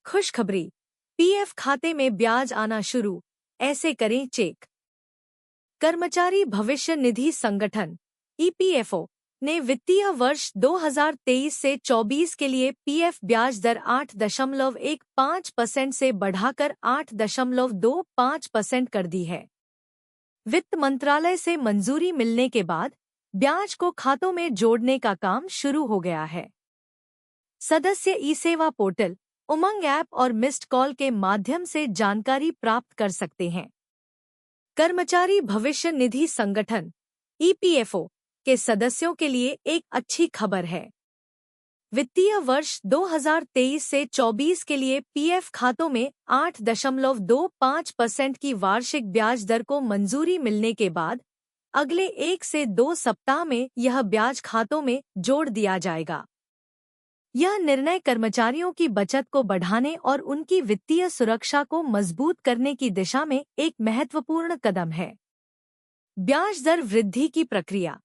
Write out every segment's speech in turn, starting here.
खुशखबरी, पीएफ खाते में ब्याज आना शुरू, ऐसे करें चेक। कर्मचारी भविष्य निधि संगठन ईपीएफओ ने वित्तीय वर्ष 2023 से 24 के लिए पीएफ ब्याज दर 8.15% से बढ़ाकर 8.25% कर दी है। वित्त मंत्रालय से मंजूरी मिलने के बाद ब्याज को खातों में जोड़ने का काम शुरू हो गया है। सदस्य ई सेवा पोर्टल, उमंग ऐप और मिस्ड कॉल के माध्यम से जानकारी प्राप्त कर सकते हैं। कर्मचारी भविष्य निधि संगठन ईपीएफओ के सदस्यों के लिए एक अच्छी खबर है। वित्तीय वर्ष 2023 से 24 के लिए पीएफ खातों में 8.25% की वार्षिक ब्याज दर को मंजूरी मिलने के बाद अगले 1 से 2 सप्ताह में यह ब्याज खातों में जोड़ दिया जाएगा। यह निर्णय कर्मचारियों की बचत को बढ़ाने और उनकी वित्तीय सुरक्षा को मजबूत करने की दिशा में एक महत्वपूर्ण कदम है। ब्याज दर वृद्धि की प्रक्रिया।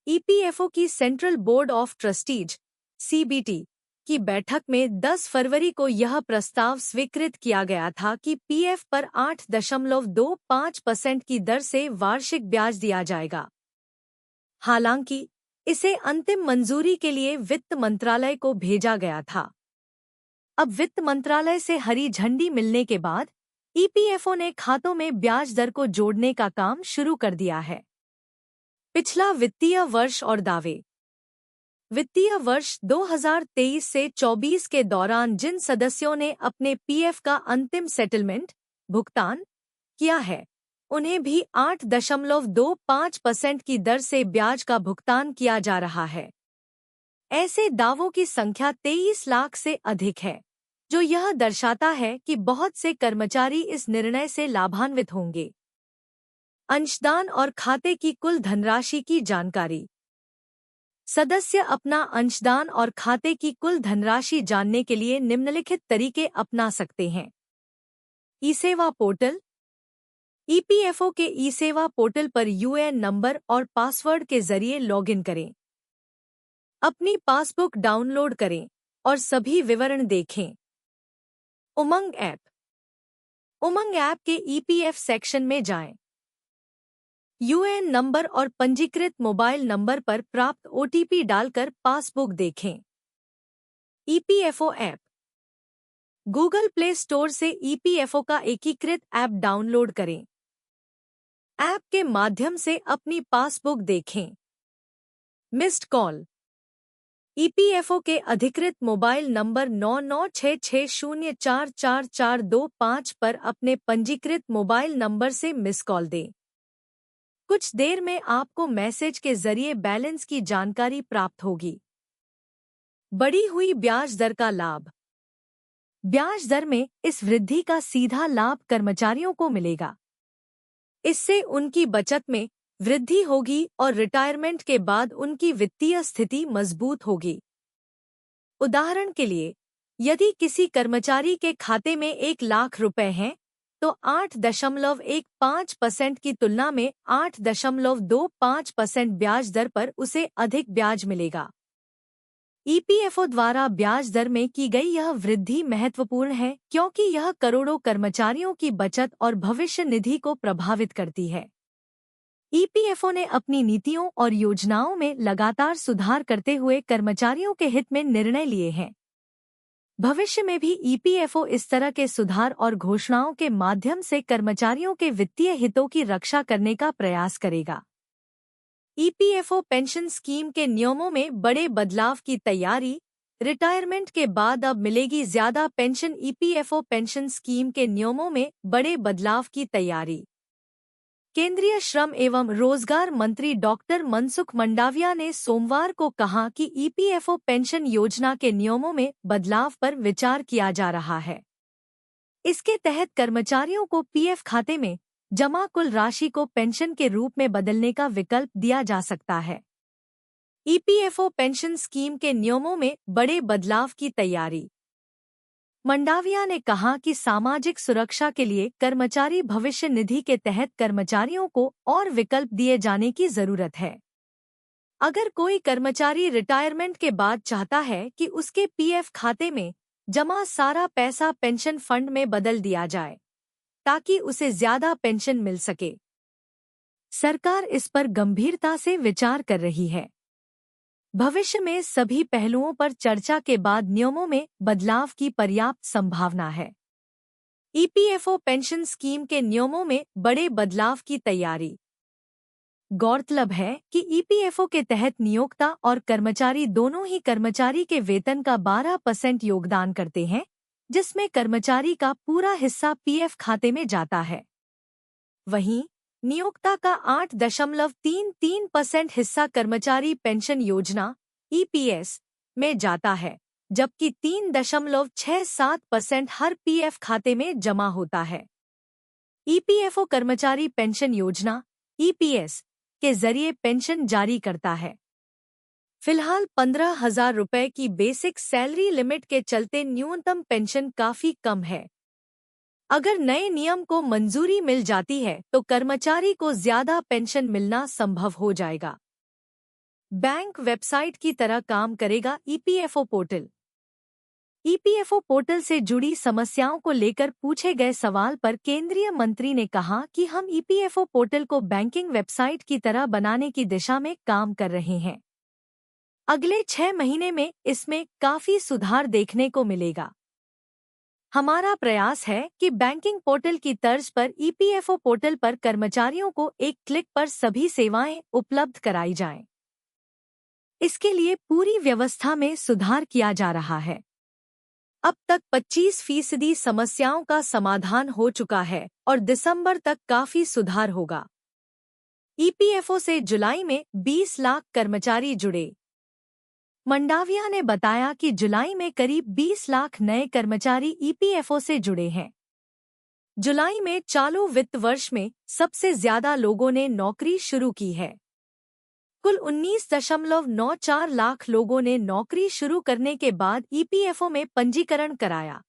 ईपीएफओ की central board of trustees CBT की बैठक में 10 फरवरी को यह प्रस्ताव स्वीकृत किया गया था कि पीएफ पर 8.25% की दर से वार्षिक ब्याज दिया जाएगा। हालांकि इसे अंतिम मंजूरी के लिए वित्त मंत्रालय को भेजा गया था। अब वित्त मंत्रालय से हरी झंडी मिलने के बाद ईपीएफओ ने खातों में ब्याज दर को जोड़ने का काम शुरू कर दिया है। पिछला वित्तीय वर्ष और दावे। वित्तीय वर्ष 2023 से 24 के दौरान जिन सदस्यों ने अपने पीएफ का अंतिम सेटलमेंट भुगतान किया है, उन्हें भी 8.25% की दर से ब्याज का भुगतान किया जा रहा है। ऐसे दावों की संख्या 23 लाख से अधिक है, जो यह दर्शाता है कि बहुत से कर्मचारी इस निर्णय से लाभान्वित होंगे। अंशदान और खाते की कुल धनराशि की जानकारी। सदस्य अपना अंशदान और खाते की कुल धनराशि जानने के लिए निम्नलिखित तरीके अपना सकते हैं। ई सेवा पोर्टल। ईपीएफओ के ई सेवा पोर्टल पर यूएएन नंबर और पासवर्ड के जरिए लॉगिन करें। अपनी पासबुक डाउनलोड करें और सभी विवरण देखें। उमंग ऐप। उमंग ऐप के ईपीएफ सेक्शन में जाएं। यूएएन नंबर और पंजीकृत मोबाइल नंबर पर प्राप्त ओटीपी डालकर पासबुक देखें। EPFO app. Google play store से ईपीएफओ का एकीकृत ऐप डाउनलोड करें। ऐप के माध्यम से अपनी पासबुक देखें। Missed call. ईपीएफओ के अधिकृत मोबाइल नंबर 9966044425 पर अपने पंजीकृत मोबाइल नंबर से मिस कॉल दें। कुछ देर में आपको मैसेज के जरिए बैलेंस की जानकारी प्राप्त होगी। बढ़ी हुई ब्याज दर का लाभ। ब्याज दर में इस वृद्धि का सीधा लाभ कर्मचारियों को मिलेगा। इससे उनकी बचत में वृद्धि होगी और रिटायरमेंट के बाद उनकी वित्तीय स्थिति मजबूत होगी। उदाहरण के लिए, यदि किसी कर्मचारी के खाते में 1 लाख रुपए हैं, तो 8.15% की तुलना में 8.25% ब्याज दर पर उसे अधिक ब्याज मिलेगा। ईपीएफओ द्वारा ब्याज दर में की गई यह वृद्धि महत्वपूर्ण है क्योंकि यह करोड़ों कर्मचारियों की बचत और भविष्य निधि को प्रभावित करती है। ईपीएफओ ने अपनी नीतियों और योजनाओं में लगातार सुधार करते हुए कर्मचारियों के हित में निर्णय लिए हैं। भविष्य में भी ईपीएफओ इस तरह के सुधार और घोषणाओं के माध्यम से कर्मचारियों के वित्तीय हितों की रक्षा करने का प्रयास करेगा। ईपीएफओ पेंशन स्कीम के नियमों में बड़े बदलाव की तैयारी। रिटायरमेंट के बाद अब मिलेगी ज्यादा पेंशन। ईपीएफओ पेंशन स्कीम के नियमों में बड़े बदलाव की तैयारी। केंद्रीय श्रम एवं रोजगार मंत्री डॉक्टर मनसुख मंडाविया ने सोमवार को कहा कि ईपीएफओ पेंशन योजना के नियमों में बदलाव पर विचार किया जा रहा है। इसके तहत कर्मचारियों को पीएफ खाते में जमा कुल राशि को पेंशन के रूप में बदलने का विकल्प दिया जा सकता है। ईपीएफओ पेंशन स्कीम के नियमों में बड़े बदलाव की तैयारी। मंडाविया ने कहा कि सामाजिक सुरक्षा के लिए कर्मचारी भविष्य निधि के तहत कर्मचारियों को और विकल्प दिए जाने की जरूरत है। अगर कोई कर्मचारी रिटायरमेंट के बाद चाहता है कि उसके पीएफ खाते में जमा सारा पैसा पेंशन फंड में बदल दिया जाए ताकि उसे ज्यादा पेंशन मिल सके। सरकार इस पर गंभीरता से विचार कर रही है। भविष्य में सभी पहलुओं पर चर्चा के बाद नियमों में बदलाव की पर्याप्त संभावना है। ईपीएफओ पेंशन स्कीम के नियमों में बड़े बदलाव की तैयारी। गौरतलब है कि ईपीएफओ के तहत नियोक्ता और कर्मचारी दोनों ही कर्मचारी के वेतन का 12% योगदान करते हैं, जिसमें कर्मचारी का पूरा हिस्सा पीएफ खाते में जाता है। वहीं नियोक्ता का 8.33% हिस्सा कर्मचारी पेंशन योजना ईपीएस में जाता है, जबकि 3.67% हर पीएफ खाते में जमा होता है। ईपीएफओ कर्मचारी पेंशन योजना ईपीएस के जरिए पेंशन जारी करता है। फिलहाल 15,000 रुपए की बेसिक सैलरी लिमिट के चलते न्यूनतम पेंशन काफी कम है। अगर नए नियम को मंजूरी मिल जाती है तो कर्मचारी को ज्यादा पेंशन मिलना संभव हो जाएगा। बैंक वेबसाइट की तरह काम करेगा ईपीएफओ पोर्टल। ईपीएफओ पोर्टल से जुड़ी समस्याओं को लेकर पूछे गए सवाल पर केंद्रीय मंत्री ने कहा कि हम ईपीएफओ पोर्टल को बैंकिंग वेबसाइट की तरह बनाने की दिशा में काम कर रहे हैं। अगले 6 महीने में इसमें काफी सुधार देखने को मिलेगा। हमारा प्रयास है कि बैंकिंग पोर्टल की तर्ज पर ईपीएफओ पोर्टल पर कर्मचारियों को एक क्लिक पर सभी सेवाएं उपलब्ध कराई जाएं। इसके लिए पूरी व्यवस्था में सुधार किया जा रहा है। अब तक 25% समस्याओं का समाधान हो चुका है और दिसंबर तक काफी सुधार होगा। ईपीएफओ से जुलाई में 20 लाख कर्मचारी जुड़े। मंडाविया ने बताया कि जुलाई में करीब 20 लाख नए कर्मचारी ईपीएफओ से जुड़े हैं। जुलाई में चालू वित्त वर्ष में सबसे ज्यादा लोगों ने नौकरी शुरू की है। कुल 19.94 लाख लोगों ने नौकरी शुरू करने के बाद ईपीएफओ में पंजीकरण कराया।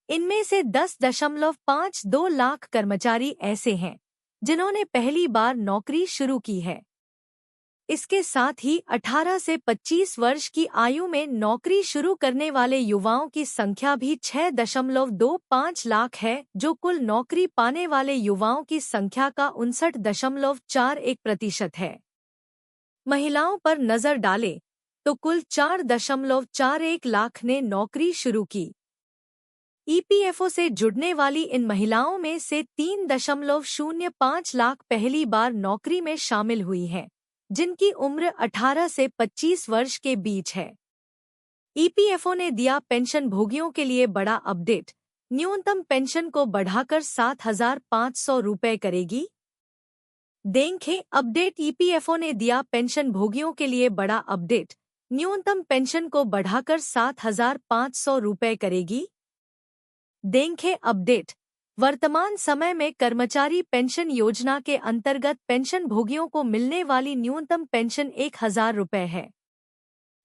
इनमें से 10.52 लाख कर्मचारी ऐसे हैं जिन्होंने पहली बार नौकरी शुरू की है। इसके साथ ही 18 से 25 वर्ष की आयु में नौकरी शुरू करने वाले युवाओं की संख्या भी 6.25 लाख है, जो कुल नौकरी पाने वाले युवाओं की संख्या का 59.41% है। महिलाओं पर नजर डालें तो कुल 4.41 लाख ने नौकरी शुरू की। ईपीएफओ से जुड़ने वाली इन महिलाओं में से 3.05 लाख पहली बार नौकरी में शामिल हुई हैं, जिनकी उम्र 18 से 25 वर्ष के बीच है। ईपीएफओ ने दिया पेंशन भोगियों के लिए बड़ा अपडेट, न्यूनतम पेंशन को बढ़ाकर 7,500 रुपए करेगी। देखें अपडेट। ईपीएफओ ने दिया पेंशन भोगियों के लिए बड़ा अपडेट, न्यूनतम पेंशन को बढ़ाकर 7,500 रुपए करेगी। देखें अपडेट। वर्तमान समय में कर्मचारी पेंशन योजना के अंतर्गत पेंशन भोगियों को मिलने वाली न्यूनतम पेंशन 1,000 रुपए है,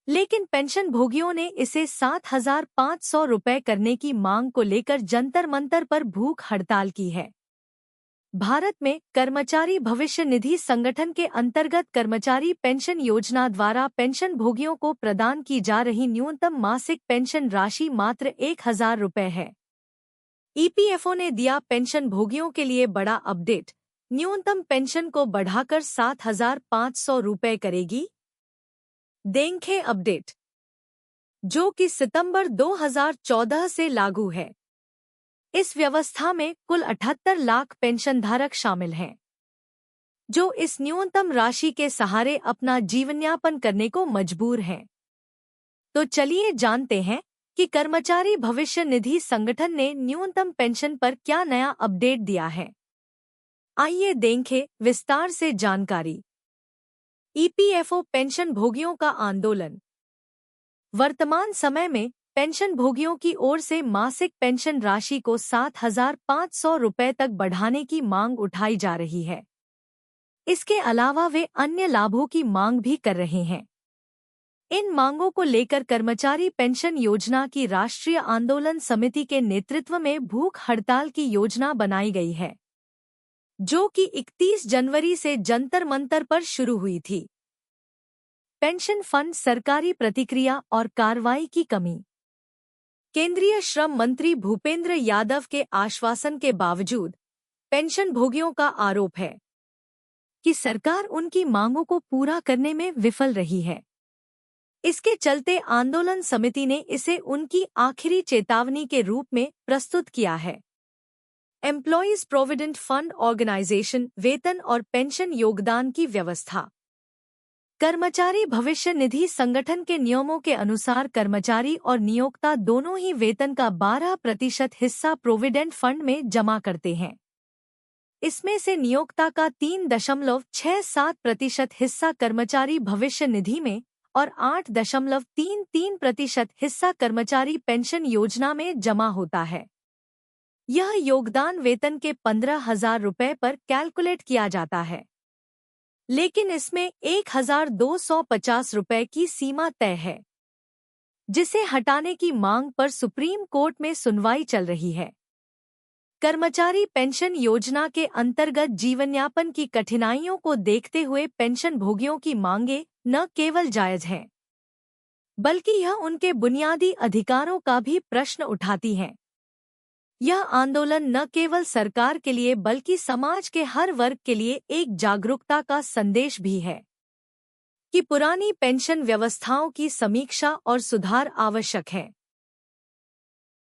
लेकिन पेंशन भोगियों ने इसे 7,500 रुपए करने की मांग को लेकर जंतर मंतर पर भूख हड़ताल की है। भारत में कर्मचारी भविष्य निधि संगठन के अंतर्गत कर्मचारी पेंशन योजना द्वारा पेंशन भोगियों को प्रदान की जा रही न्यूनतम मासिक पेंशन राशि मात्र 1,000 रुपए है। ईपीएफओ ने दिया पेंशन भोगियों के लिए बड़ा अपडेट, न्यूनतम पेंशन को बढ़ाकर 7,500 रुपए करेगी। देखें अपडेट, जो कि सितंबर 2014 से लागू है। इस व्यवस्था में कुल 78 लाख पेंशनधारक शामिल हैं, जो इस न्यूनतम राशि के सहारे अपना जीवनयापन करने को मजबूर हैं। तो चलिए जानते हैं कि कर्मचारी भविष्य निधि संगठन ने न्यूनतम पेंशन पर क्या नया अपडेट दिया है। आइए देखें विस्तार से जानकारी। ईपीएफओ पेंशन भोगियों का आंदोलन। वर्तमान समय में पेंशन भोगियों की ओर से मासिक पेंशन राशि को 7,500 रुपए तक बढ़ाने की मांग उठाई जा रही है। इसके अलावा वे अन्य लाभों की मांग भी कर रहे हैं। इन मांगों को लेकर कर्मचारी पेंशन योजना की राष्ट्रीय आंदोलन समिति के नेतृत्व में भूख हड़ताल की योजना बनाई गई है, जो कि 31 जनवरी से जंतर मंतर पर शुरू हुई थी। पेंशन फंड सरकारी प्रतिक्रिया और कार्रवाई की कमी। केंद्रीय श्रम मंत्री भूपेंद्र यादव के आश्वासन के बावजूद पेंशन भोगियों का आरोप है कि सरकार उनकी मांगों को पूरा करने में विफल रही है। इसके चलते आंदोलन समिति ने इसे उनकी आखिरी चेतावनी के रूप में प्रस्तुत किया है। एम्प्लॉयज प्रोविडेंट फंड ऑर्गेनाइजेशन वेतन और पेंशन योगदान की व्यवस्था। कर्मचारी भविष्य निधि संगठन के नियमों के अनुसार कर्मचारी और नियोक्ता दोनों ही वेतन का 12% हिस्सा प्रोविडेंट फंड में जमा करते हैं। इसमें से नियोक्ता का 3.67% हिस्सा कर्मचारी भविष्य निधि में और 8.33% हिस्सा कर्मचारी पेंशन योजना में जमा होता है। यह योगदान वेतन के 15,000 रुपये पर कैलकुलेट किया जाता है, लेकिन इसमें 1,250 रुपये की सीमा तय है, जिसे हटाने की मांग पर सुप्रीम कोर्ट में सुनवाई चल रही है। कर्मचारी पेंशन योजना के अंतर्गत जीवनयापन की कठिनाइयों को देखते हुए पेंशन भोगियों की मांगें न केवल जायज हैं, बल्कि यह उनके बुनियादी अधिकारों का भी प्रश्न उठाती हैं। यह आंदोलन न केवल सरकार के लिए बल्कि समाज के हर वर्ग के लिए एक जागरूकता का संदेश भी है कि पुरानी पेंशन व्यवस्थाओं की समीक्षा और सुधार आवश्यक है।